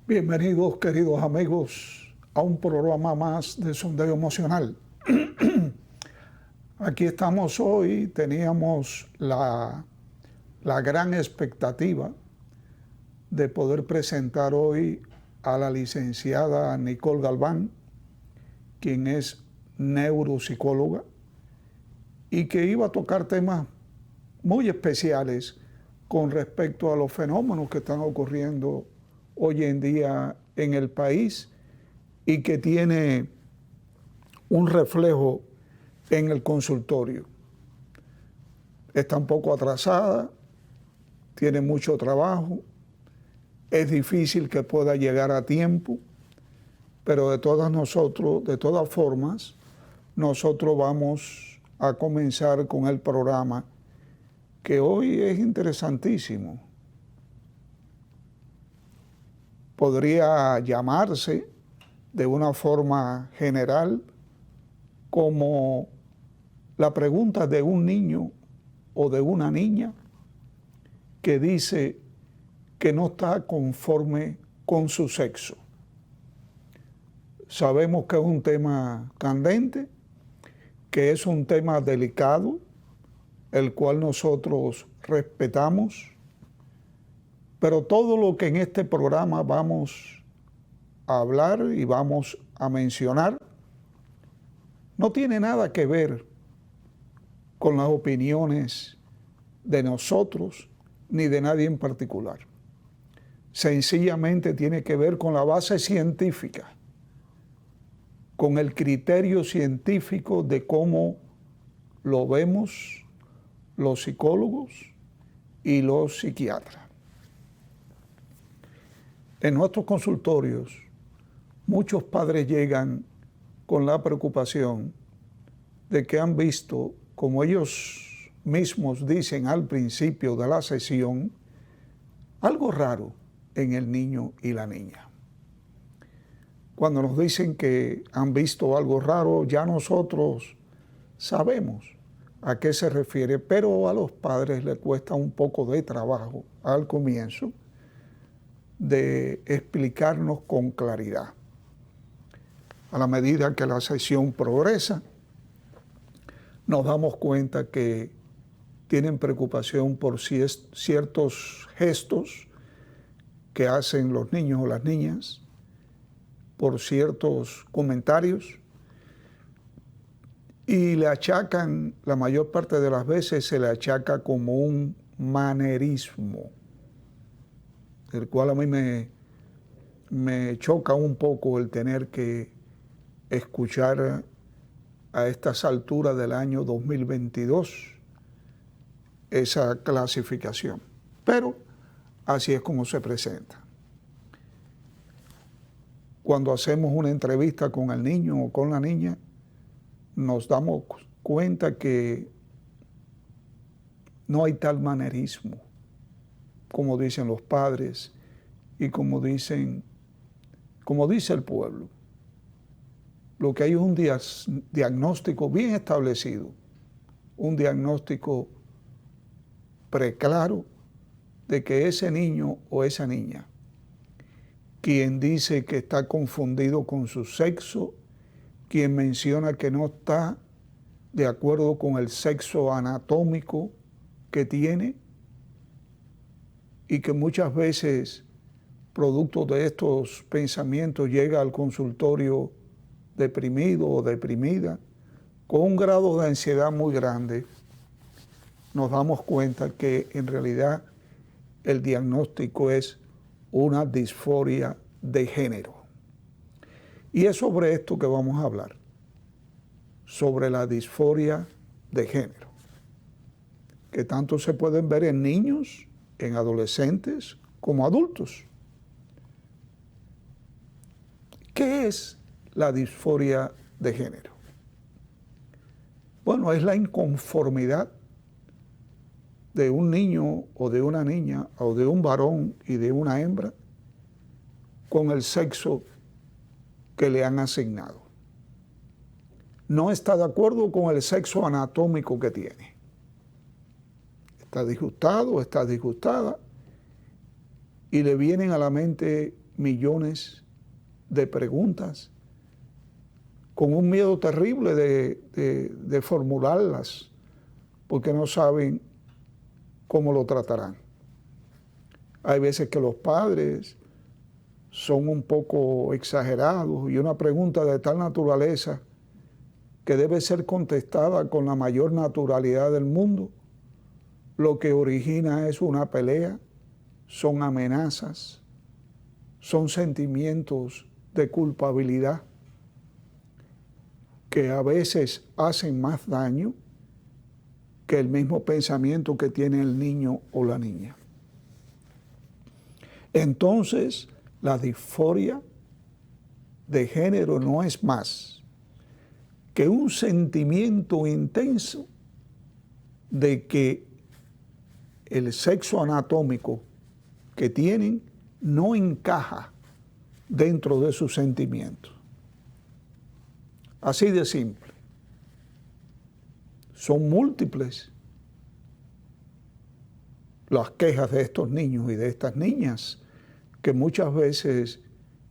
Bienvenidos, queridos amigos, a un programa más de Sondeo Emocional. Aquí estamos hoy, teníamos la gran expectativa de poder presentar hoy a la licenciada Nicole Galván, quien es neuropsicóloga y que iba a tocar temas muy especiales con respecto a los fenómenos que están ocurriendo hoy en día en el país y que tiene un reflejo en el consultorio. Está un poco atrasada, tiene mucho trabajo, es difícil que pueda llegar a tiempo, pero de todas formas, nosotros vamos a comenzar con el programa que hoy es interesantísimo. Podría llamarse de una forma general como la pregunta de un niño o de una niña que dice que no está conforme con su sexo. Sabemos que es un tema candente, que es un tema delicado, el cual nosotros respetamos, pero todo lo que en este programa vamos a hablar y vamos a mencionar no tiene nada que ver con las opiniones de nosotros ni de nadie en particular. Sencillamente tiene que ver con la base científica, con el criterio científico de cómo lo vemos los psicólogos y los psiquiatras. En nuestros consultorios, muchos padres llegan con la preocupación de que han visto, como ellos mismos dicen al principio de la sesión, algo raro en el niño y la niña. Cuando nos dicen que han visto algo raro, ya nosotros sabemos a qué se refiere, pero a los padres les cuesta un poco de trabajo al comienzo de explicarnos con claridad. A la medida que la sesión progresa, nos damos cuenta que tienen preocupación por ciertos gestos que hacen los niños o las niñas, por ciertos comentarios, y le achacan, la mayor parte de las veces se le achaca como un manerismo, el cual a mí me choca un poco el tener que escuchar a estas alturas del año 2022 esa clasificación. Pero así es como se presenta. Cuando hacemos una entrevista con el niño o con la niña, nos damos cuenta que no hay tal manerismo, como dicen los padres y como dice el pueblo. Lo que hay es un diagnóstico bien establecido, un diagnóstico preclaro de que ese niño o esa niña, quien dice que está confundido con su sexo, quien menciona que no está de acuerdo con el sexo anatómico que tiene, y que muchas veces, producto de estos pensamientos, llega al consultorio deprimido o deprimida, con un grado de ansiedad muy grande, nos damos cuenta que en realidad el diagnóstico es una disforia de género. Y es sobre esto que vamos a hablar, sobre la disforia de género, que tanto se pueden ver en niños, en adolescentes, como adultos. ¿Qué es la disforia de género? Bueno, es la inconformidad de un niño o de una niña o de un varón y de una hembra con el sexo que le han asignado. No está de acuerdo con el sexo anatómico que tiene. Está disgustado, está disgustada y le vienen a la mente millones de preguntas, con un miedo terrible de formularlas, porque no saben cómo lo tratarán. Hay veces que los padres son un poco exagerados y una pregunta de tal naturaleza que debe ser contestada con la mayor naturalidad del mundo, lo que origina es una pelea, son amenazas, son sentimientos de culpabilidad que a veces hacen más daño que el mismo pensamiento que tiene el niño o la niña. Entonces, la disforia de género no es más que un sentimiento intenso de que el sexo anatómico que tienen no encaja dentro de sus sentimientos. Así de simple. Son múltiples las quejas de estos niños y de estas niñas que muchas veces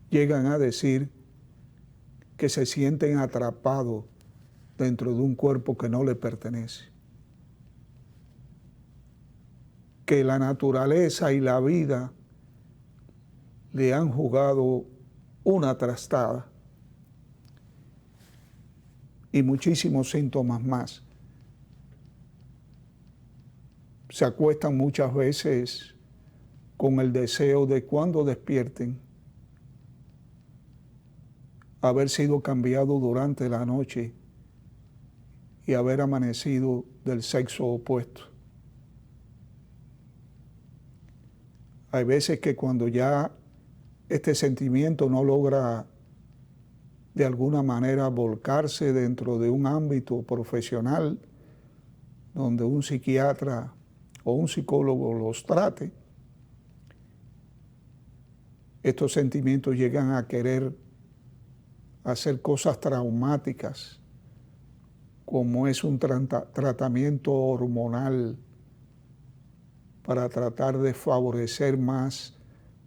llegan a decir que se sienten atrapados dentro de un cuerpo que no les pertenece. Que la naturaleza y la vida le han jugado una trastada y muchísimos síntomas más. Se acuestan muchas veces con el deseo de cuando despierten haber sido cambiado durante la noche y haber amanecido del sexo opuesto. Hay veces que cuando ya este sentimiento no logra de alguna manera volcarse dentro de un ámbito profesional donde un psiquiatra o un psicólogo los trate, estos sentimientos llegan a querer hacer cosas traumáticas, como es un tratamiento hormonal para tratar de favorecer más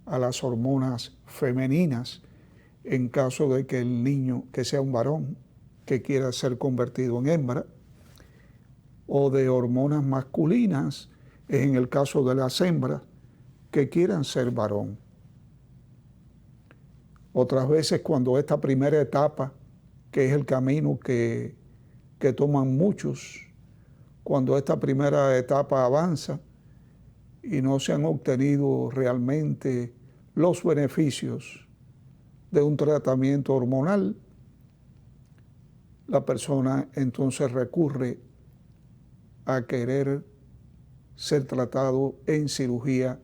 a las hormonas femeninas en caso de que el niño, que sea un varón, que quiera ser convertido en hembra, o de hormonas masculinas, en el caso de las hembras, que quieran ser varón. Otras veces cuando esta primera etapa, que es el camino que toman muchos, cuando esta primera etapa avanza y no se han obtenido realmente los beneficios de un tratamiento hormonal, la persona entonces recurre a querer ser tratado en cirugía,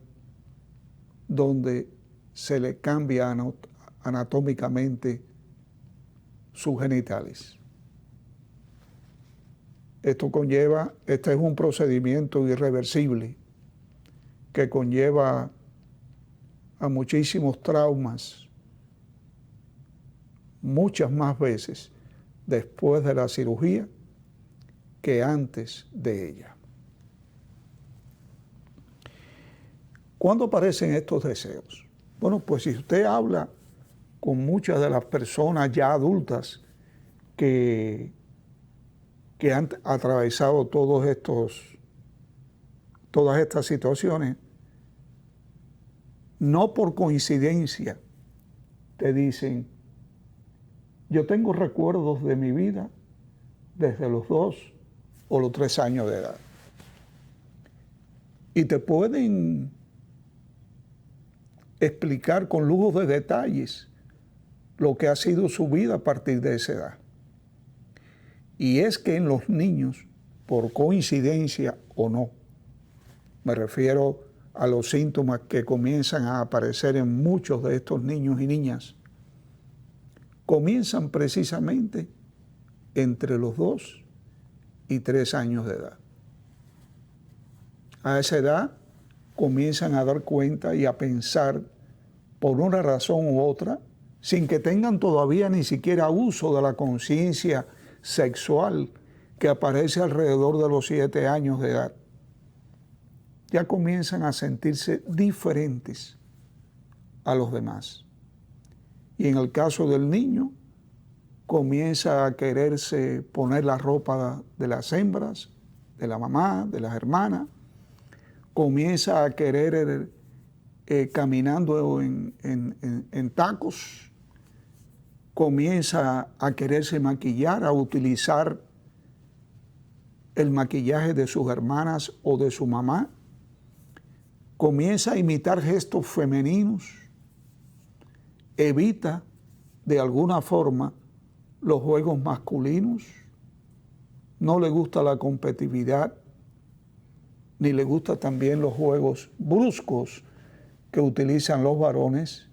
donde se le cambia anatómicamente sus genitales. Este es un procedimiento irreversible que conlleva a muchísimos traumas, muchas más veces después de la cirugía que antes de ella. ¿Cuándo aparecen estos deseos? Bueno, pues si usted habla con muchas de las personas ya adultas que han atravesado todas estas situaciones, no por coincidencia te dicen, yo tengo recuerdos de mi vida desde los 2 o los 3 años de edad. Y te pueden explicar con lujo de detalles lo que ha sido su vida a partir de esa edad. Y es que en los niños, por coincidencia o no, me refiero a los síntomas que comienzan a aparecer en muchos de estos niños y niñas, comienzan precisamente entre los 2 y 3 años de edad. A esa edad comienzan a dar cuenta y a pensar por una razón u otra, sin que tengan todavía ni siquiera uso de la conciencia sexual que aparece alrededor de los 7 años de edad. Ya comienzan a sentirse diferentes a los demás. Y en el caso del niño, comienza a quererse poner la ropa de las hembras, de la mamá, de las hermanas, comienza a querer caminando en tacos, comienza a quererse maquillar, a utilizar el maquillaje de sus hermanas o de su mamá, comienza a imitar gestos femeninos, evita de alguna forma los juegos masculinos, no le gusta la competitividad, ni le gusta también los juegos bruscos que utilizan los varones,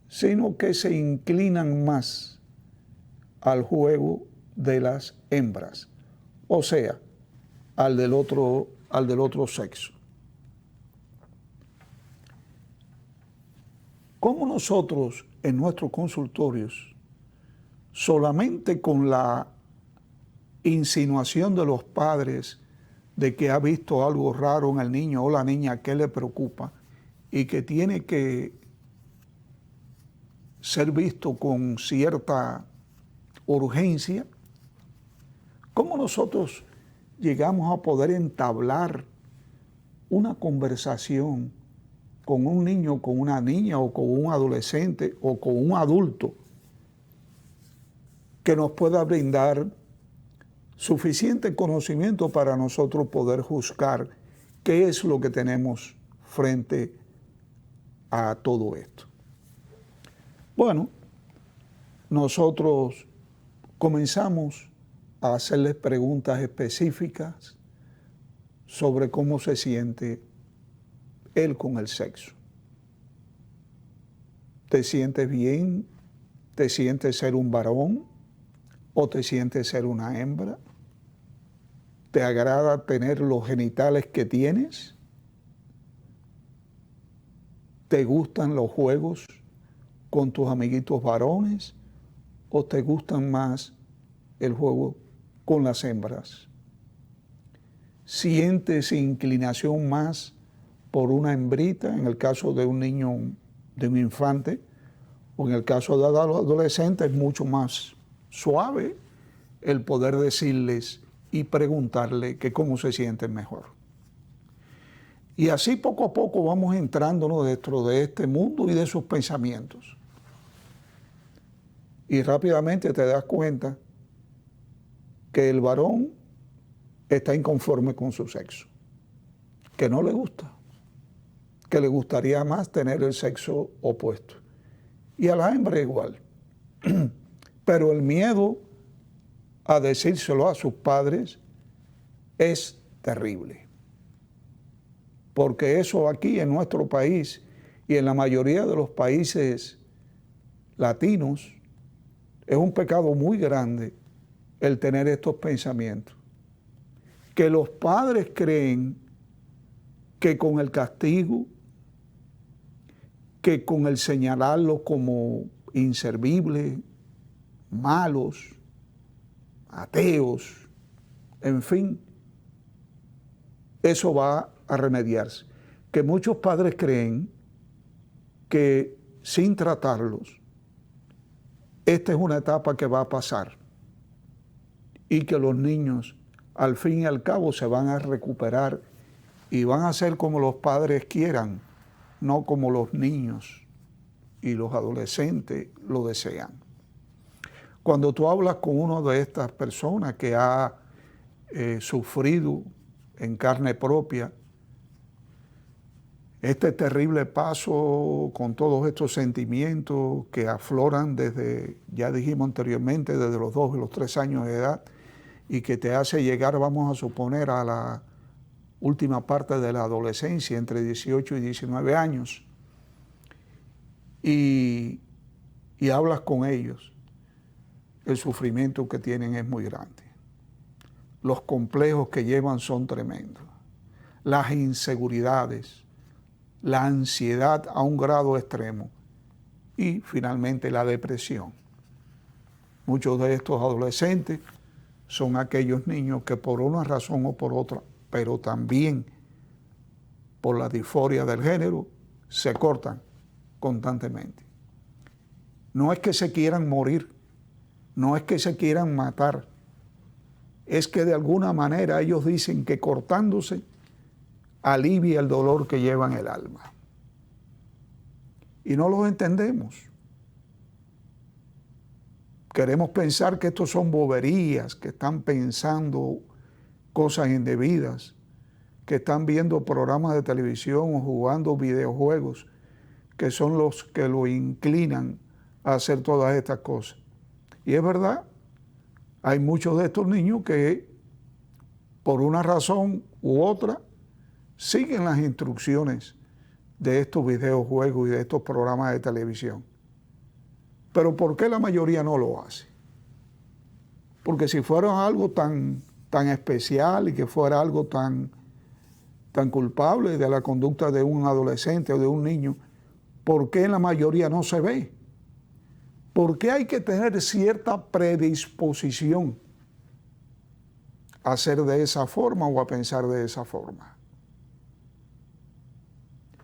sino que se inclinan más al juego de las hembras, o sea, al del otro sexo. ¿Cómo nosotros en nuestros consultorios, solamente con la insinuación de los padres de que ha visto algo raro en el niño o la niña que le preocupa y que tiene que ser visto con cierta urgencia, cómo nosotros llegamos a poder entablar una conversación con un niño, con una niña o con un adolescente o con un adulto que nos pueda brindar suficiente conocimiento para nosotros poder juzgar qué es lo que tenemos frente a todo esto? Bueno, nosotros comenzamos a hacerles preguntas específicas sobre cómo se siente él con el sexo. ¿Te sientes bien? ¿Te sientes ser un varón? ¿O te sientes ser una hembra? ¿Te agrada tener los genitales que tienes? ¿Te gustan los juegos con tus amiguitos varones? ¿O te gustan más el juego con las hembras? ¿Sientes inclinación más por una hembrita, en el caso de un niño, de un infante, o en el caso de adolescentes es mucho más suave el poder decirles y preguntarle que cómo se sienten mejor? Y así poco a poco vamos entrándonos dentro de este mundo y de sus pensamientos. Y rápidamente te das cuenta que el varón está inconforme con su sexo, que no le gusta, que le gustaría más tener el sexo opuesto. Y a la hembra igual. Pero el miedo a decírselo a sus padres es terrible. Porque eso aquí en nuestro país y en la mayoría de los países latinos es un pecado muy grande el tener estos pensamientos. Que los padres creen que con el castigo, que con el señalarlos como inservibles, malos, ateos, en fin, eso va a remediarse. Que muchos padres creen que sin tratarlos, esta es una etapa que va a pasar y que los niños al fin y al cabo se van a recuperar y van a ser como los padres quieran, no como los niños y los adolescentes lo desean. Cuando tú hablas con una de estas personas que ha sufrido en carne propia este terrible paso con todos estos sentimientos que afloran desde, ya dijimos anteriormente, desde los 2 y los 3 años de edad y que te hace llegar, vamos a suponer, a la última parte de la adolescencia, entre 18 y 19 años, y hablas con ellos, el sufrimiento que tienen es muy grande. Los complejos que llevan son tremendos. Las inseguridades, la ansiedad a un grado extremo y finalmente la depresión. Muchos de estos adolescentes son aquellos niños que por una razón o por otra, pero también por la disforia del género, se cortan constantemente. No es que se quieran morir, no es que se quieran matar, es que de alguna manera ellos dicen que cortándose alivia el dolor que llevan el alma. Y no los entendemos. Queremos pensar que estos son boberías, que están pensando cosas indebidas, que están viendo programas de televisión o jugando videojuegos, que son los que lo inclinan a hacer todas estas cosas. Y es verdad, hay muchos de estos niños que por una razón u otra siguen las instrucciones de estos videojuegos y de estos programas de televisión. Pero ¿por qué la mayoría no lo hace? Porque si fuera algo tan especial y que fuera algo tan culpable de la conducta de un adolescente o de un niño, ¿por qué la mayoría no se ve? ¿Por qué hay que tener cierta predisposición a hacer de esa forma o a pensar de esa forma?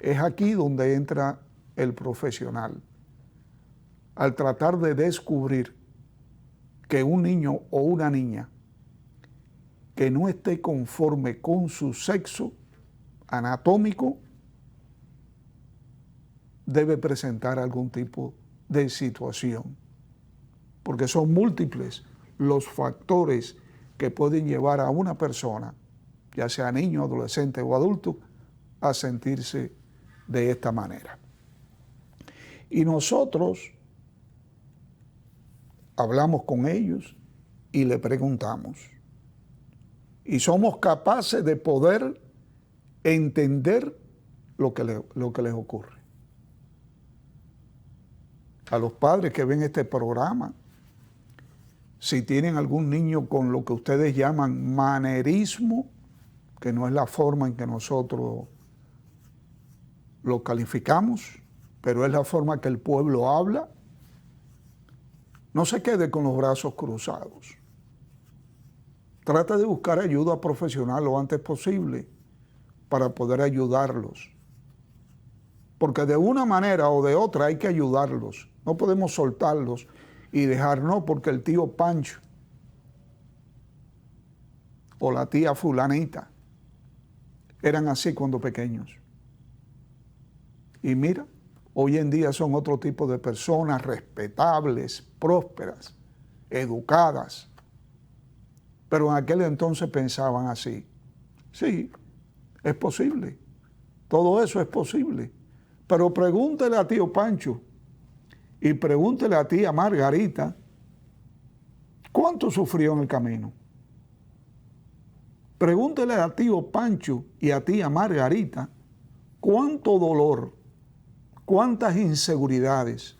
Es aquí donde entra el profesional, al tratar de descubrir que un niño o una niña que no esté conforme con su sexo anatómico debe presentar algún tipo de situación, porque son múltiples los factores que pueden llevar a una persona, ya sea niño, adolescente o adulto, a sentirse de esta manera. Y nosotros hablamos con ellos y le preguntamos, y somos capaces de poder entender lo que les ocurre. A los padres que ven este programa, si tienen algún niño con lo que ustedes llaman manerismo, que no es la forma en que nosotros lo calificamos, pero es la forma que el pueblo habla, no se quede con los brazos cruzados. Trata de buscar ayuda profesional lo antes posible para poder ayudarlos. Porque de una manera o de otra hay que ayudarlos. No podemos soltarlos y dejar, no, porque el tío Pancho o la tía fulanita eran así cuando pequeños. Y mira, hoy en día son otro tipo de personas respetables, prósperas, educadas. Pero en aquel entonces pensaban así. Sí, es posible. Todo eso es posible. Pero pregúntele a tío Pancho y pregúntele a tía Margarita cuánto sufrió en el camino. Pregúntele a tío Pancho y a tía Margarita cuánto dolor, cuántas inseguridades,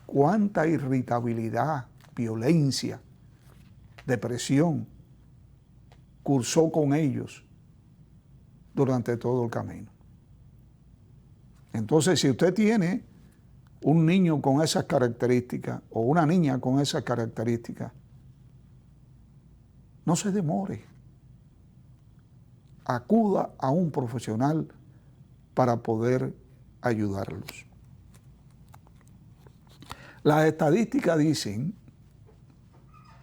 cuánta irritabilidad, violencia, depresión cursó con ellos durante todo el camino. Entonces, si usted tiene un niño con esas características o una niña con esas características, no se demore. Acuda a un profesional para poder ayudarlos. Las estadísticas dicen,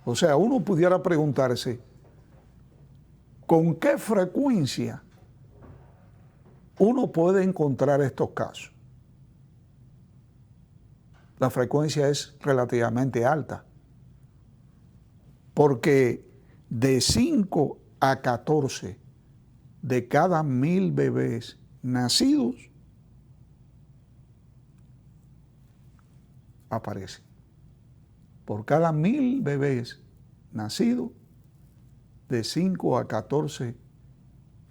o sea, uno pudiera preguntarse, ¿con qué frecuencia uno puede encontrar estos casos? La frecuencia es relativamente alta, porque de 5 a 14 de cada 1000 bebés nacidos aparecen. Por cada 1000 bebés nacidos, de 5 a 14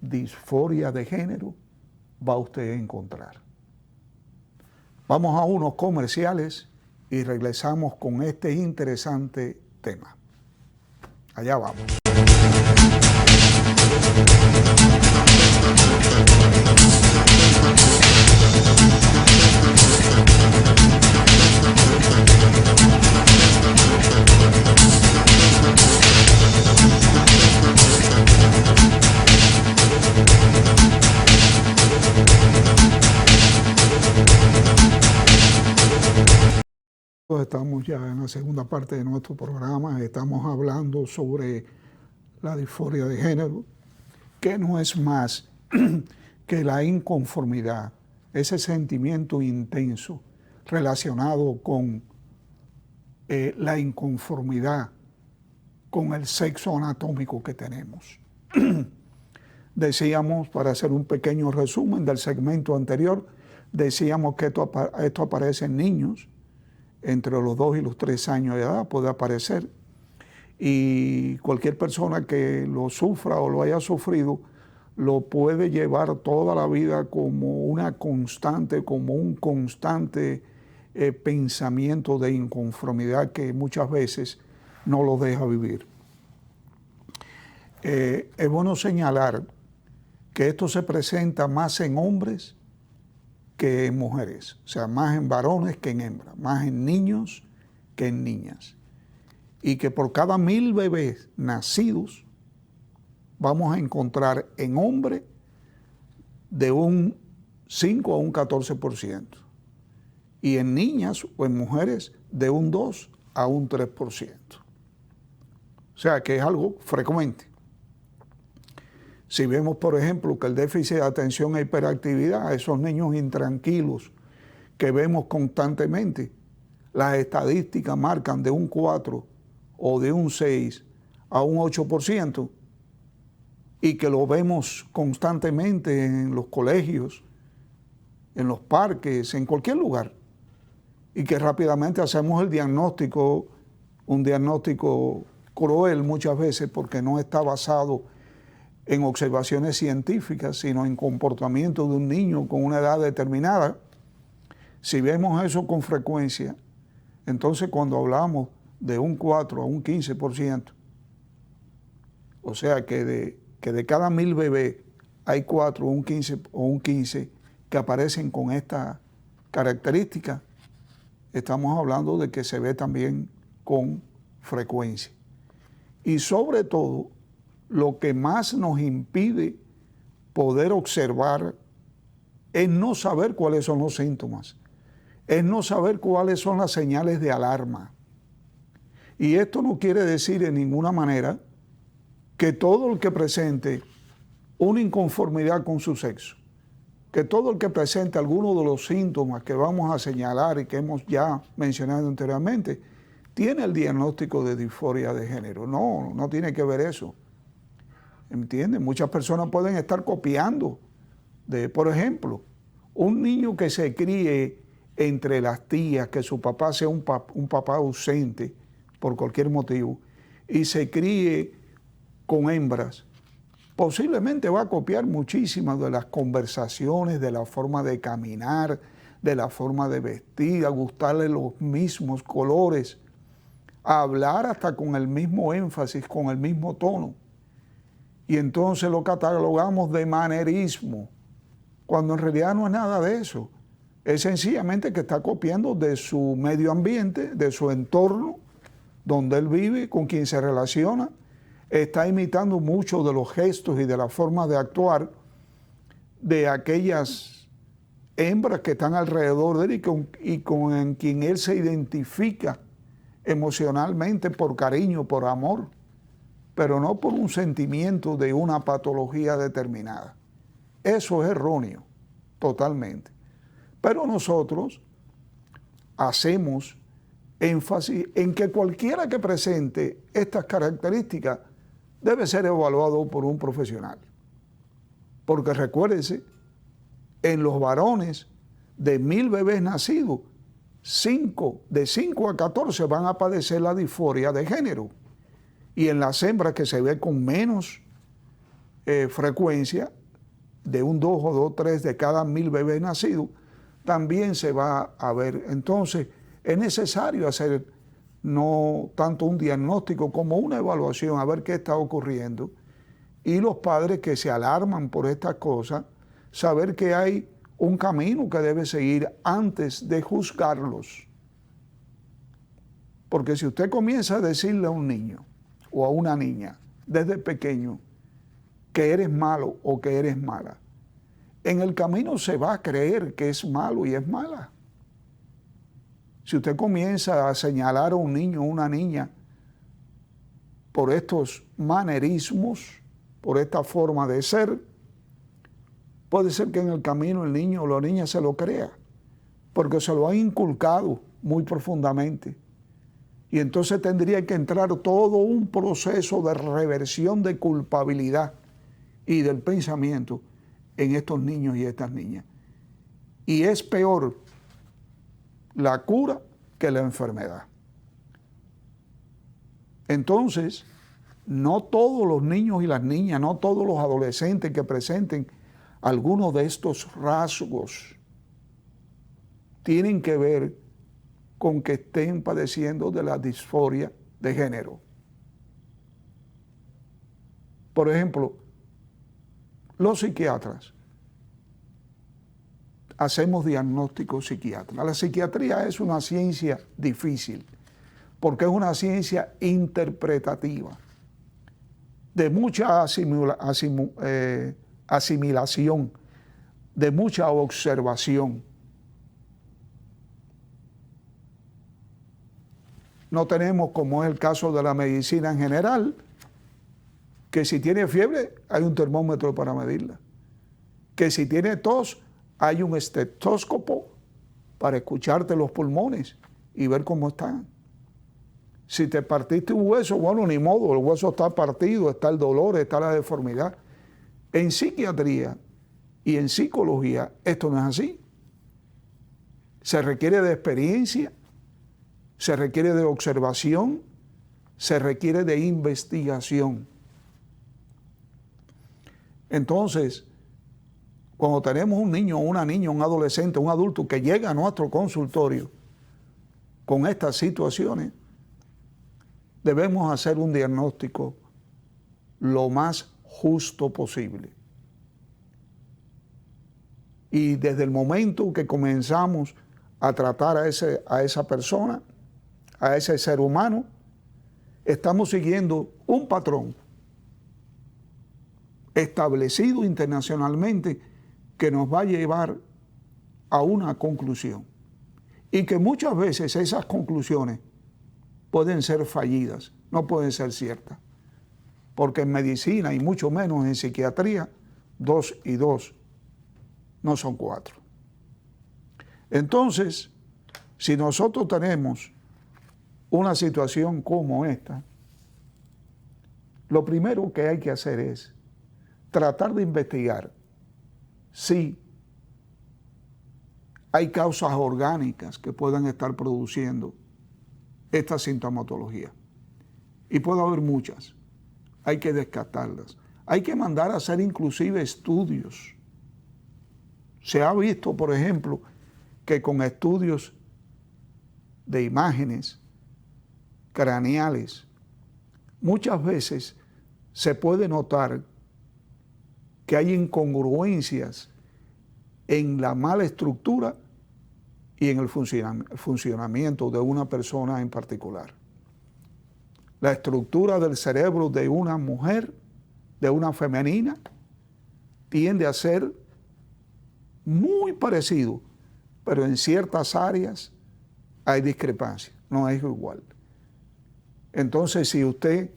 disforia de género va usted a encontrar. Vamos a unos comerciales y regresamos con este interesante tema. Allá vamos. Estamos ya en la segunda parte de nuestro programa. Estamos hablando sobre la disforia de género, que no es más que la inconformidad, ese sentimiento intenso relacionado con la inconformidad con el sexo anatómico que tenemos. Decíamos, para hacer un pequeño resumen del segmento anterior, decíamos que esto aparece en niños entre los 2 y los 3 años de edad, puede aparecer, y cualquier persona que lo sufra o lo haya sufrido lo puede llevar toda la vida como una constante, como un constante pensamiento de inconformidad que muchas veces no lo deja vivir. Es bueno señalar que esto se presenta más en hombres que en mujeres, o sea, más en varones que en hembras, más en niños que en niñas. Y que por cada 1000 bebés nacidos vamos a encontrar en hombres de un 5 a un 14%, y en niñas o en mujeres de un 2 a un 3%. O sea que es algo frecuente. Si vemos, por ejemplo, que el déficit de atención e hiperactividad, esos niños intranquilos que vemos constantemente, las estadísticas marcan de un 4 o de un 6 a un 8%, y que lo vemos constantemente en los colegios, en los parques, en cualquier lugar, y que rápidamente hacemos el diagnóstico, un diagnóstico cruel muchas veces porque no está basado en observaciones científicas, sino en comportamiento de un niño con una edad determinada. Si vemos eso con frecuencia, entonces cuando hablamos de un 4 a un 15%, o sea que de cada 1000 bebés hay 4 o un 15 que aparecen con esta característica, estamos hablando de que se ve también con frecuencia. Y sobre todo, lo que más nos impide poder observar es no saber cuáles son los síntomas, es no saber cuáles son las señales de alarma. Y esto no quiere decir en ninguna manera que todo el que presente una inconformidad con su sexo, que todo el que presente alguno de los síntomas que vamos a señalar y que hemos ya mencionado anteriormente, tiene el diagnóstico de disforia de género. No, no tiene que ver eso. ¿Entienden? Muchas personas pueden estar copiando por ejemplo, un niño que se críe entre las tías, que su papá sea un papá ausente por cualquier motivo, y se críe con hembras, posiblemente va a copiar muchísimas de las conversaciones, de la forma de caminar, de la forma de vestir, a gustarle los mismos colores, a hablar hasta con el mismo énfasis, con el mismo tono. Y entonces lo catalogamos de manerismo, cuando en realidad no es nada de eso. Es sencillamente que está copiando de su medio ambiente, de su entorno, donde él vive, con quien se relaciona. Está imitando muchos de los gestos y de la forma de actuar de aquellas hembras que están alrededor de él y con quien él se identifica emocionalmente por cariño, por amor, pero no por un sentimiento de una patología determinada. Eso es erróneo, totalmente. Pero nosotros hacemos énfasis en que cualquiera que presente estas características debe ser evaluado por un profesional. Porque recuérdense, en los varones de 1000 bebés nacidos, de 5 a 14 van a padecer la disforia de género. Y en las hembras, que se ve con menos frecuencia, de un 2 o 2, 3 de cada 1000 bebés nacidos, también se va a ver. Entonces, es necesario hacer no tanto un diagnóstico como una evaluación, a ver qué está ocurriendo. Y los padres que se alarman por estas cosas, saber que hay un camino que debe seguir antes de juzgarlos. Porque si usted comienza a decirle a un niño o a una niña desde pequeño que eres malo o que eres mala, en el camino se va a creer que es malo y es mala. Si usted comienza a señalar a un niño o una niña por estos manerismos, por esta forma de ser, puede ser que en el camino el niño o la niña se lo crea, porque se lo han inculcado muy profundamente. Y entonces tendría que entrar todo un proceso de reversión de culpabilidad y del pensamiento en estos niños y estas niñas. Y es peor la cura que la enfermedad. Entonces, no todos los niños y las niñas, no todos los adolescentes que presenten algunos de estos rasgos tienen que ver con que estén padeciendo de la disforia de género. Por ejemplo, los psiquiatras hacemos diagnósticos psiquiátricos. La psiquiatría es una ciencia difícil porque es una ciencia interpretativa, de mucha asimilación, de mucha observación. No tenemos, como es el caso de la medicina en general, que si tiene fiebre hay un termómetro para medirla, que si tiene tos hay un estetoscopio para escucharte los pulmones y ver cómo están. Si te partiste un hueso, bueno, ni modo, el hueso está partido, está el dolor, está la deformidad. En psiquiatría y en psicología esto no es así. Se requiere de experiencia, se requiere de observación, se requiere de investigación. Entonces, cuando tenemos un niño, una niña, un adolescente, un adulto que llega a nuestro consultorio con estas situaciones, debemos hacer un diagnóstico lo más justo posible. Y desde el momento que comenzamos a tratar a esa persona, a ese ser humano, estamos siguiendo un patrón establecido internacionalmente que nos va a llevar a una conclusión. Y que muchas veces esas conclusiones pueden ser fallidas, no pueden ser ciertas. Porque en medicina y mucho menos en psiquiatría, 2 y 2 no son 4. Entonces, si nosotros tenemos una situación como esta, lo primero que hay que hacer es tratar de investigar si hay causas orgánicas que puedan estar produciendo esta sintomatología. Y puede haber muchas. Hay que descartarlas. Hay que mandar a hacer inclusive estudios. Se ha visto, por ejemplo, que con estudios de imágenes craneales, muchas veces se puede notar que hay incongruencias en la mala estructura y en el funcionamiento de una persona en particular. La estructura del cerebro de una mujer, de una femenina, tiende a ser muy parecido, pero en ciertas áreas hay discrepancia, no es igual. Entonces, si usted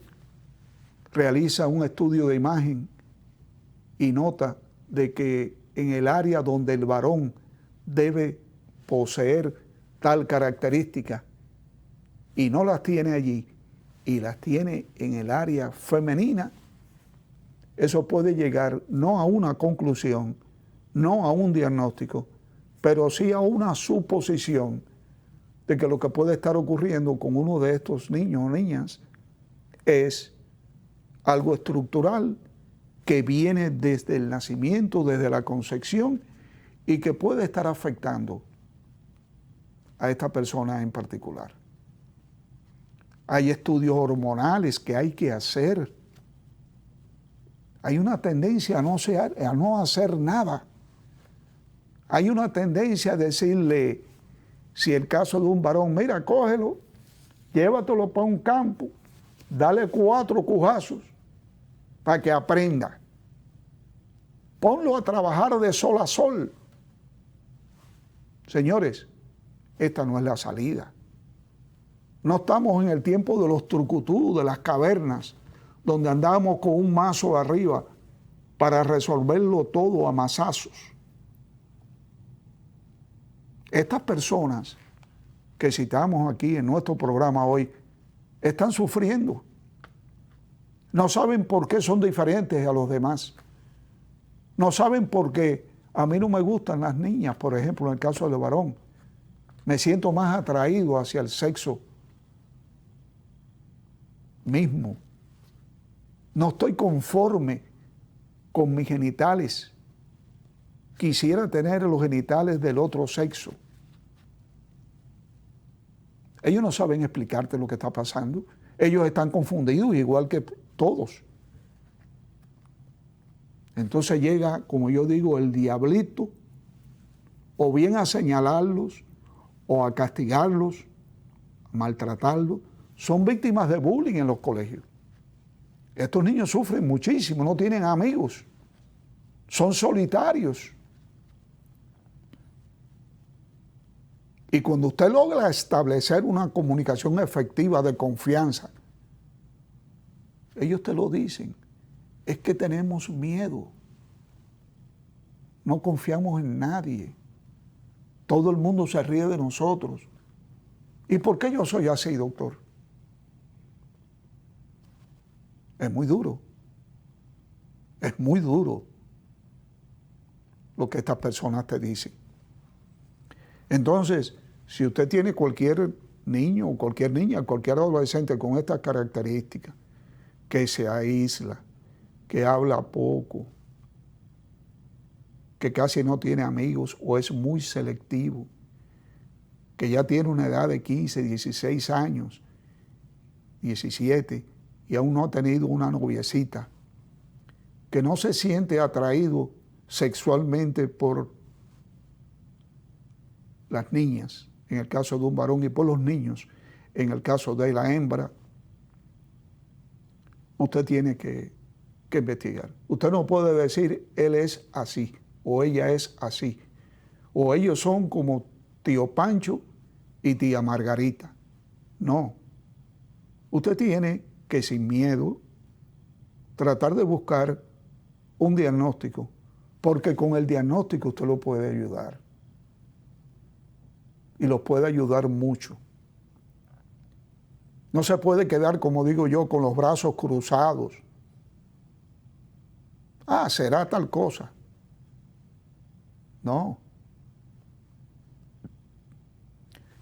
realiza un estudio de imagen y nota de que en el área donde el varón debe poseer tal característica y no las tiene allí y las tiene en el área femenina, eso puede llegar no a una conclusión, no a un diagnóstico, pero sí a una suposición de que lo que puede estar ocurriendo con uno de estos niños o niñas es algo estructural que viene desde el nacimiento, desde la concepción, y que puede estar afectando a esta persona en particular. Hay estudios hormonales que hay que hacer. Hay una tendencia a no hacer nada. Hay una tendencia a decirle, si el caso de un varón, mira, cógelo, llévatelo para un campo, dale 4 cujazos para que aprenda. Ponlo a trabajar de sol a sol. Señores, esta no es la salida. No estamos en el tiempo de los trucutú, de las cavernas, donde andamos con un mazo arriba para resolverlo todo a mazazos. Estas personas que citamos aquí en nuestro programa hoy están sufriendo. No saben por qué son diferentes a los demás. No saben por qué a mí no me gustan las niñas, por ejemplo, en el caso del varón. Me siento más atraído hacia el sexo mismo. No estoy conforme con mis genitales. Quisiera tener los genitales del otro sexo. Ellos no saben explicarte lo que está pasando. Ellos están confundidos igual que todos. Entonces llega, como yo digo, el diablito, o bien a señalarlos, o a castigarlos, a maltratarlos. Son víctimas de bullying en los colegios. Estos niños sufren muchísimo, no tienen amigos, son solitarios. Y cuando usted logra establecer una comunicación efectiva de confianza, ellos te lo dicen, es que tenemos miedo, no confiamos en nadie, todo el mundo se ríe de nosotros. ¿Y por qué yo soy así, doctor? Es muy duro lo que estas personas te dicen. Entonces, si usted tiene cualquier niño o cualquier niña, cualquier adolescente con estas características, que se aísla, que habla poco, que casi no tiene amigos o es muy selectivo, que ya tiene una edad de 15, 16 años, 17, y aún no ha tenido una noviecita, que no se siente atraído sexualmente por las niñas, en el caso de un varón, y por los niños, en el caso de la hembra, usted tiene que investigar. Usted no puede decir, él es así, o ella es así, o ellos son como tío Pancho y tía Margarita. No. Usted tiene que, sin miedo, tratar de buscar un diagnóstico, porque con el diagnóstico usted lo puede ayudar. Y los puede ayudar mucho. No se puede quedar, como digo yo, con los brazos cruzados. Ah, será tal cosa. No.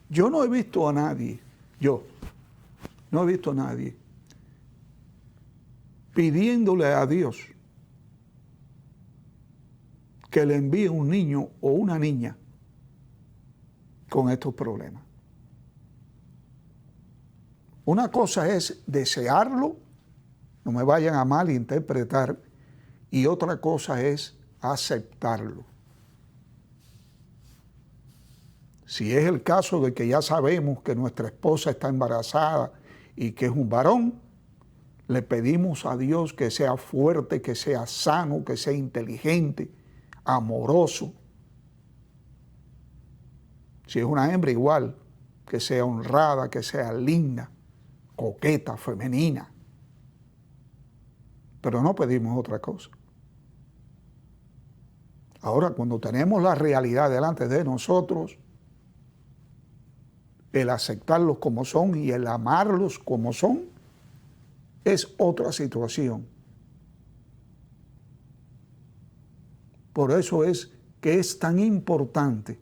Yo no he visto a nadie, no he visto a nadie pidiéndole a Dios que le envíe un niño o una niña con estos problemas. Una cosa es desearlo, no me vayan a malinterpretar, y otra cosa es aceptarlo. Si es el caso de que ya sabemos que nuestra esposa está embarazada y que es un varón, le pedimos a Dios que sea fuerte, que sea sano, que sea inteligente, amoroso. Si es una hembra, igual, que sea honrada, que sea linda, coqueta, femenina. Pero no pedimos otra cosa. Ahora, cuando tenemos la realidad delante de nosotros, el aceptarlos como son y el amarlos como son, es otra situación. Por eso es que es tan importante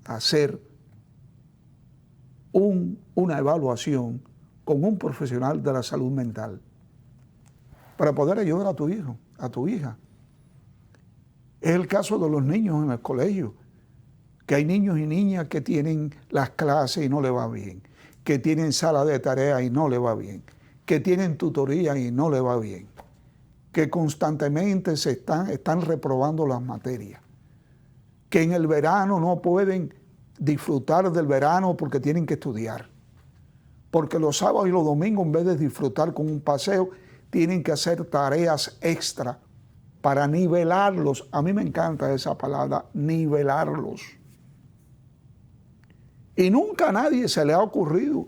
hacer una evaluación con un profesional de la salud mental para poder ayudar a tu hijo, a tu hija. Es el caso de los niños en el colegio, que hay niños y niñas que tienen las clases y no le va bien, que tienen sala de tareas y no le va bien, que tienen tutoría y no le va bien, que constantemente están reprobando las materias, que en el verano no pueden disfrutar del verano porque tienen que estudiar, porque los sábados y los domingos, en vez de disfrutar con un paseo, tienen que hacer tareas extra para nivelarlos. A mí me encanta esa palabra, nivelarlos. Y nunca a nadie se le ha ocurrido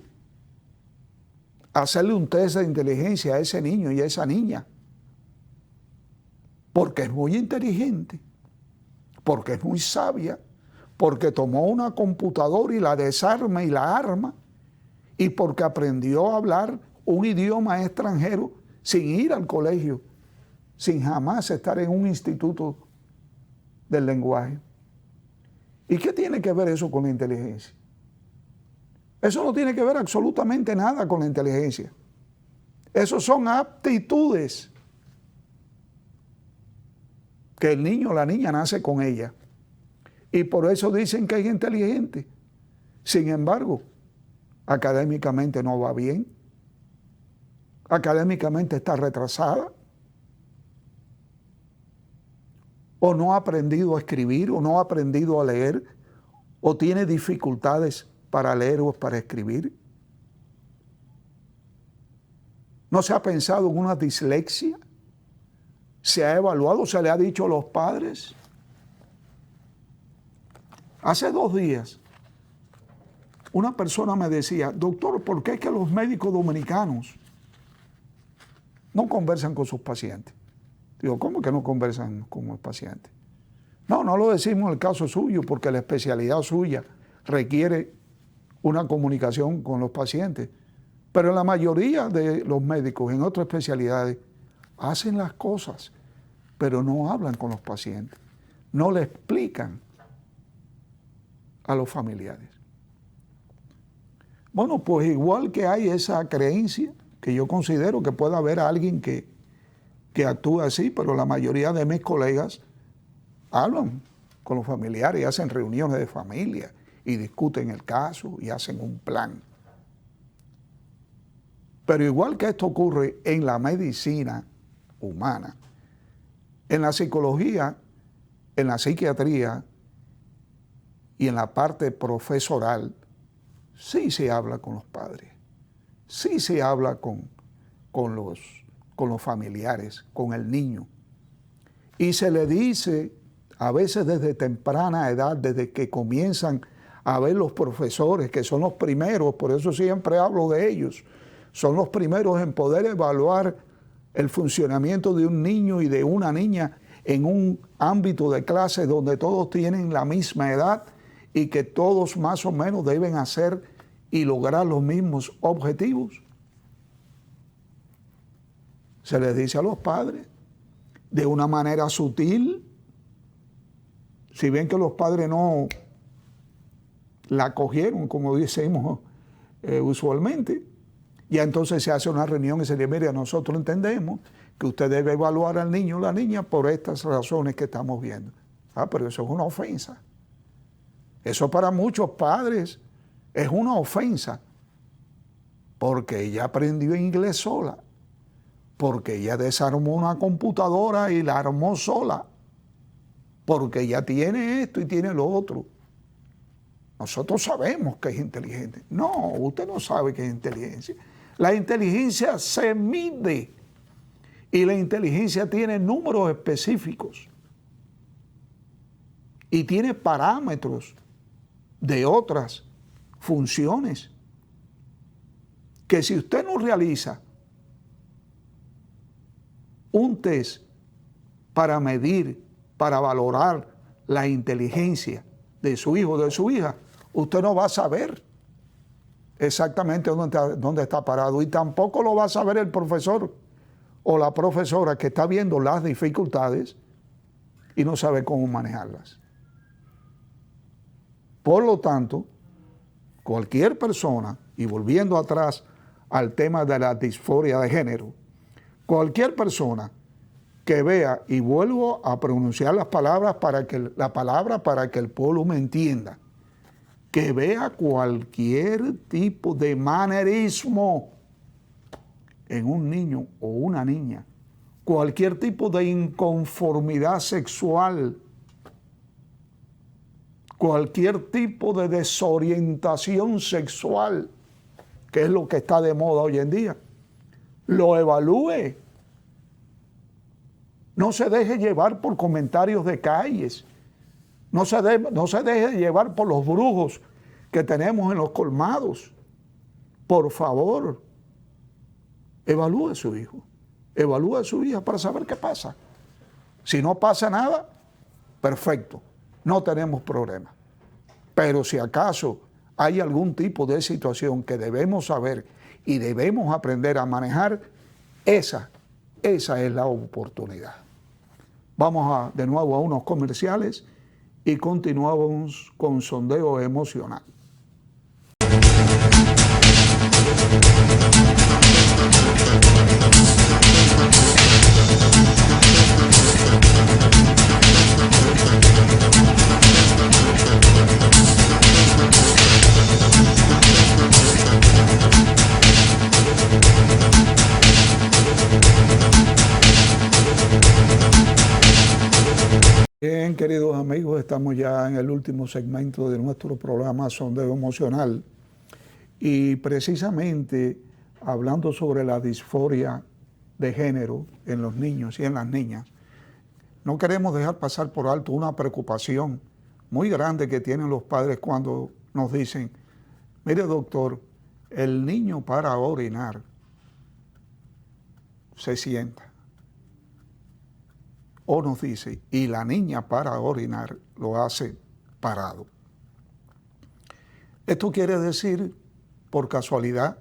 hacerle un test de inteligencia a ese niño y a esa niña. Porque es muy inteligente, porque es muy sabia, porque tomó una computadora y la desarma y la arma, y porque aprendió a hablar un idioma extranjero sin ir al colegio, sin jamás estar en un instituto del lenguaje. ¿Y qué tiene que ver eso con la inteligencia? Eso no tiene que ver absolutamente nada con la inteligencia. Eso son aptitudes que el niño o la niña nace con ella. Y por eso dicen que es inteligente. Sin embargo, académicamente no va bien. Académicamente está retrasada. O no ha aprendido a escribir, o no ha aprendido a leer, o tiene dificultades para leer o para escribir. ¿No se ha pensado en una dislexia? ¿Se ha evaluado? ¿Se le ha dicho a los padres? Hace 2 días, una persona me decía, doctor, ¿por qué es que los médicos dominicanos no conversan con sus pacientes? Digo, ¿cómo que no conversan con los pacientes? No, no lo decimos en el caso suyo, porque la especialidad suya requiere una comunicación con los pacientes. Pero la mayoría de los médicos en otras especialidades hacen las cosas, pero no hablan con los pacientes, no le explican a los familiares. Bueno, pues igual que hay esa creencia, que yo considero que puede haber alguien que actúa así, pero la mayoría de mis colegas hablan con los familiares y hacen reuniones de familia y discuten el caso y hacen un plan. Pero igual que esto ocurre en la medicina humana, en la psicología, en la psiquiatría y en la parte profesoral, sí se habla con los padres, sí se habla con los familiares, con el niño. Y se le dice, a veces desde temprana edad, desde que comienzan a ver los profesores, que son los primeros, por eso siempre hablo de ellos, son los primeros en poder evaluar el funcionamiento de un niño y de una niña en un ámbito de clase donde todos tienen la misma edad y que todos más o menos deben hacer y lograr los mismos objetivos. Se les dice a los padres de una manera sutil, si ven que los padres no la cogieron, como decimos usualmente, ya entonces se hace una reunión y se dice, mire, nosotros entendemos que usted debe evaluar al niño o la niña por estas razones que estamos viendo. Ah, pero eso es una ofensa. Eso para muchos padres es una ofensa, porque ella aprendió inglés sola, porque ella desarmó una computadora y la armó sola, porque ella tiene esto y tiene lo otro. Nosotros sabemos que es inteligente. No, usted no sabe que es inteligencia. La inteligencia se mide y la inteligencia tiene números específicos y tiene parámetros de otras funciones que si usted no realiza un test para medir, para valorar la inteligencia de su hijo o de su hija, usted no va a saber exactamente dónde está parado, y tampoco lo va a saber el profesor o la profesora que está viendo las dificultades y no sabe cómo manejarlas. Por lo tanto, cualquier persona, y volviendo atrás al tema de la disforia de género, cualquier persona que vea, y vuelvo a pronunciar las palabras para que el pueblo me entienda, que vea cualquier tipo de manerismo en un niño o una niña, cualquier tipo de inconformidad sexual, cualquier tipo de desorientación sexual, que es lo que está de moda hoy en día, lo evalúe No se deje llevar por comentarios de calles. No se deje llevar por los brujos que tenemos en los colmados. Por favor, evalúe a su hijo. Evalúe a su hija para saber qué pasa. Si no pasa nada, perfecto. No tenemos problema. Pero si acaso hay algún tipo de situación que debemos saber y debemos aprender a manejar, esa es la oportunidad. Vamos de nuevo a unos comerciales y continuamos con Sondeo Emocional. Bien, queridos amigos, estamos ya en el último segmento de nuestro programa Sondeo Emocional y precisamente hablando sobre la disforia de género en los niños y en las niñas. No queremos dejar pasar por alto una preocupación muy grande que tienen los padres cuando nos dicen, mire doctor, el niño para orinar se sienta. O nos dice, y la niña para orinar lo hace parado. Esto quiere decir, por casualidad,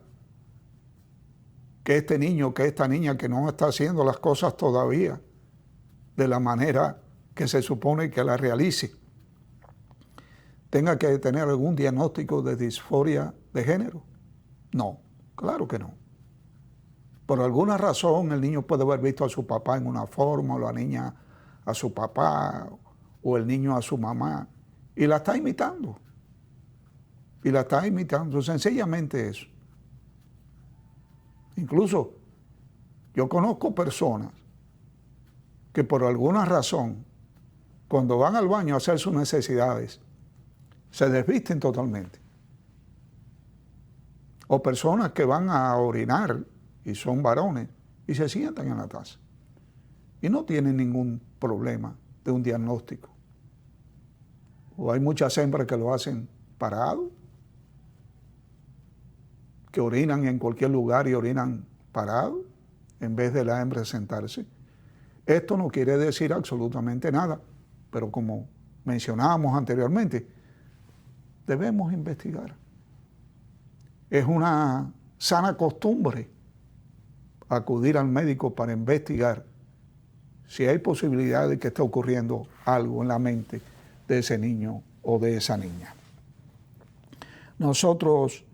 que este niño, que esta niña que no está haciendo las cosas todavía de la manera que se supone que la realice, tenga que tener algún diagnóstico de disforia de género. No, claro que no. Por alguna razón el niño puede haber visto a su papá en una forma, o la niña a su papá, o el niño a su mamá, y la está imitando. Y la está imitando, sencillamente eso. Incluso yo conozco personas que por alguna razón, cuando van al baño a hacer sus necesidades, se desvisten totalmente. O personas que van a orinar y son varones y se sientan en la taza y no tienen ningún problema de un diagnóstico. O hay muchas hembras que lo hacen parado, que orinan en cualquier lugar y orinan parado en vez de la hembra sentarse. Esto no quiere decir absolutamente nada, pero como mencionábamos anteriormente, debemos investigar. Es una sana costumbre acudir al médico para investigar si hay posibilidad de que esté ocurriendo algo en la mente de ese niño o de esa niña. Nosotros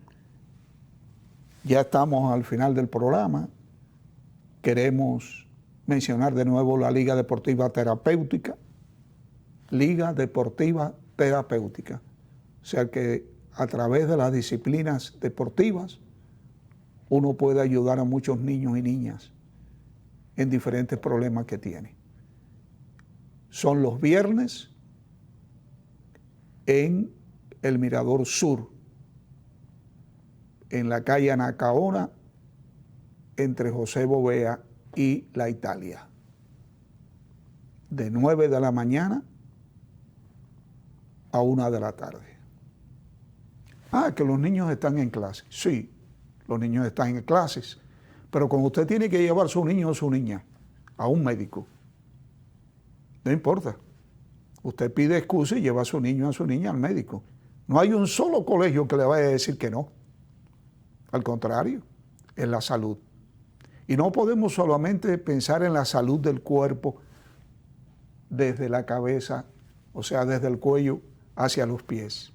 ya estamos al final del programa. Queremos mencionar de nuevo la Liga Deportiva Terapéutica. Liga Deportiva Terapéutica. O sea que a través de las disciplinas deportivas uno puede ayudar a muchos niños y niñas en diferentes problemas que tienen. Son los viernes en el Mirador Sur, en la calle Anacaona, entre José Bovea y La Italia, de 9 de la mañana a 1 de la tarde. Que los niños están en clase. Sí, los niños están en clases, pero cuando usted tiene que llevar a su niño o su niña a un médico, no importa. Usted pide excusa y lleva a su niño o a su niña al médico. No hay un solo colegio que le vaya a decir que no. Al contrario, es la salud. Y no podemos solamente pensar en la salud del cuerpo desde la cabeza, o sea, desde el cuello hacia los pies.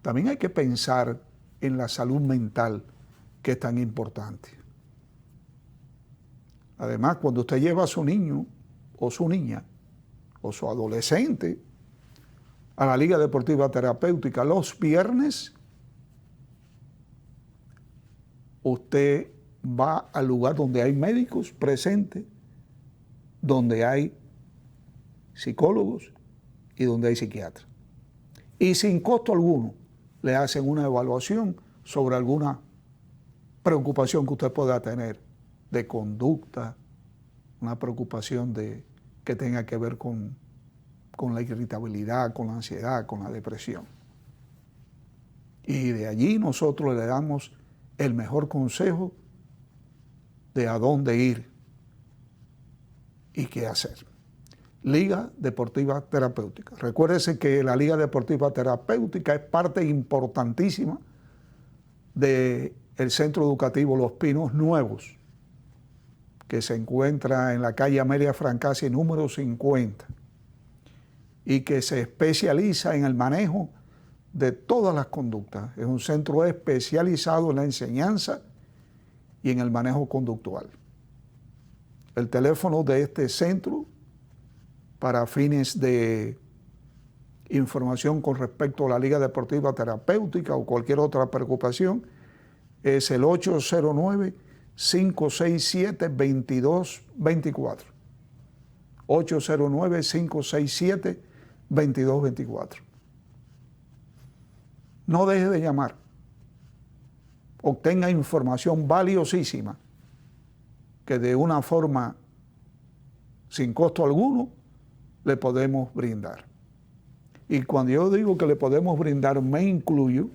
También hay que pensar en la salud mental, que es tan importante. Además, cuando usted lleva a su niño o su niña o su adolescente a la Liga Deportiva Terapéutica los viernes, usted va al lugar donde hay médicos presentes, donde hay psicólogos y donde hay psiquiatras. Y sin costo alguno le hacen una evaluación sobre alguna preocupación que usted pueda tener de conducta, una preocupación de que tenga que ver con la irritabilidad, con la ansiedad, con la depresión. Y de allí nosotros le damos el mejor consejo de a dónde ir y qué hacer. Liga Deportiva Terapéutica. Recuérdese que la Liga Deportiva Terapéutica es parte importantísima del Centro Educativo Los Pinos Nuevos, que se encuentra en la calle Amelia Francasi número 50 y que se especializa en el manejo de todas las conductas. Es un centro especializado en la enseñanza y en el manejo conductual. El teléfono de este centro para fines de información con respecto a la Liga Deportiva Terapéutica o cualquier otra preocupación es el 809-567-2224. 809-567-2224. No deje de llamar. Obtenga información valiosísima que de una forma sin costo alguno le podemos brindar. Y cuando yo digo que le podemos brindar, me incluyo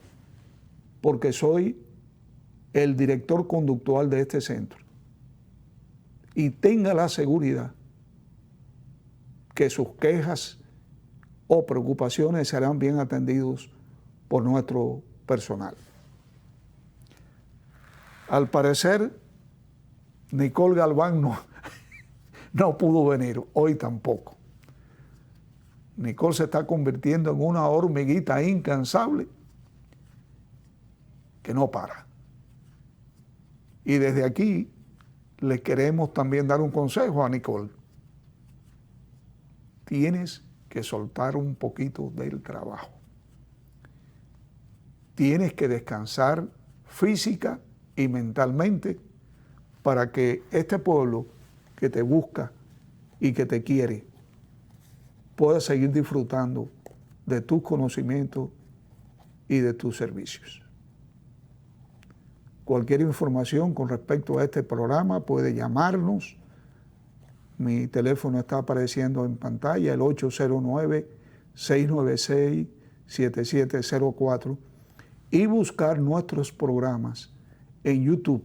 porque soy el director conductual de este centro. Y tenga la seguridad que sus quejas o preocupaciones serán bien atendidos por nuestro personal. Al parecer, Nicole Galván no pudo venir, hoy tampoco. Nicole se está convirtiendo en una hormiguita incansable que no para. Y desde aquí le queremos también dar un consejo a Nicole. Tienes que soltar un poquito del trabajo. Tienes que descansar física y mentalmente para que este pueblo que te busca y que te quiere pueda seguir disfrutando de tus conocimientos y de tus servicios. Cualquier información con respecto a este programa puede llamarnos. Mi teléfono está apareciendo en pantalla, el 809-696-7704, y buscar nuestros programas en YouTube.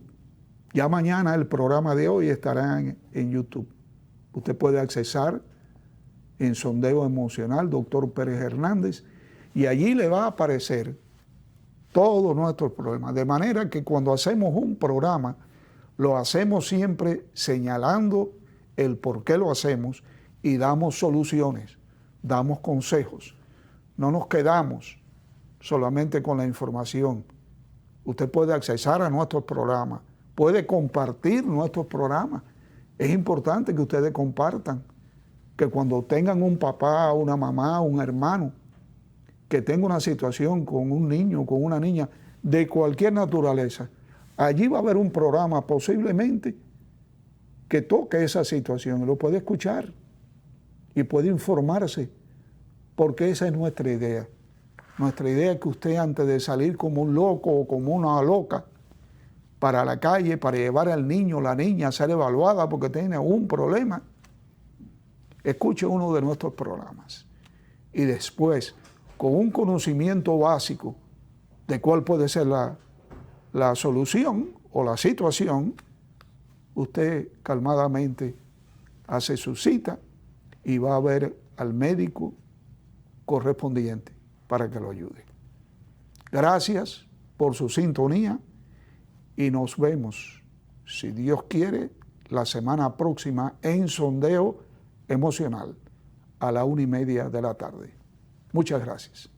Ya mañana el programa de hoy estará en YouTube. Usted puede accesar en Sondeo Emocional, Dr. Pérez Hernández, y allí le va a aparecer todos nuestros problemas. De manera que cuando hacemos un programa, lo hacemos siempre señalando el por qué lo hacemos y damos soluciones, damos consejos. No nos quedamos solamente con la información. Usted puede accesar a nuestros programas, puede compartir nuestros programas. Es importante que ustedes compartan, que cuando tengan un papá, una mamá, un hermano, que tenga una situación con un niño, con una niña, de cualquier naturaleza, allí va a haber un programa posiblemente que toque esa situación, lo puede escuchar y puede informarse, porque esa es nuestra idea. Nuestra idea es que usted, antes de salir como un loco o como una loca para la calle, para llevar al niño o la niña a ser evaluada porque tiene un problema, escuche uno de nuestros programas y después, con un conocimiento básico de cuál puede ser la solución o la situación, usted calmadamente hace su cita y va a ver al médico correspondiente para que lo ayude. Gracias por su sintonía y nos vemos, si Dios quiere, la semana próxima en Sondeo Emocional a la 1:30 de la tarde. Muchas gracias.